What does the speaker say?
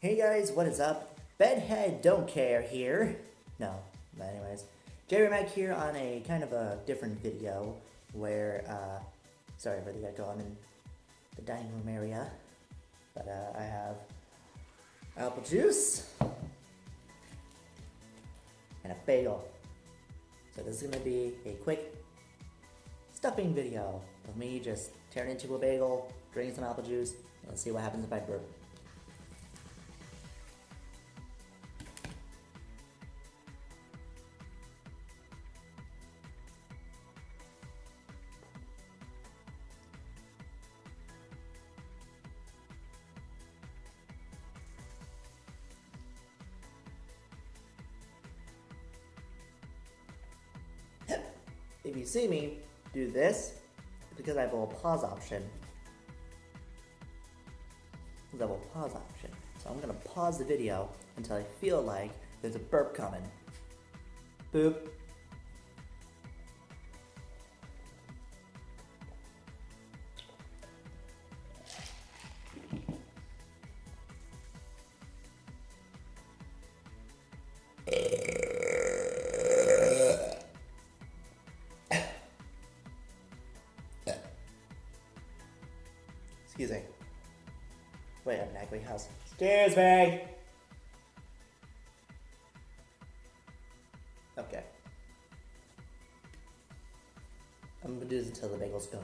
Hey guys, what is up? Bedhead don't care here. No, but anyways. Jerry Mac here on a kind of a different video where, sorry for the echo, I'm in the dining room area. But I have apple juice and a bagel. So this is gonna be a quick stuffing video of me just tearing into a bagel, drinking some apple juice, and let's see what happens if I burp. If you see me do this, it's because I have a little pause option. I have a pause option. So I'm gonna pause the video until I feel like there's a burp coming. Boop. Excuse me. Wait, I'm in an ugly house. Excuse me! Okay. I'm gonna do this until the bagel's gone.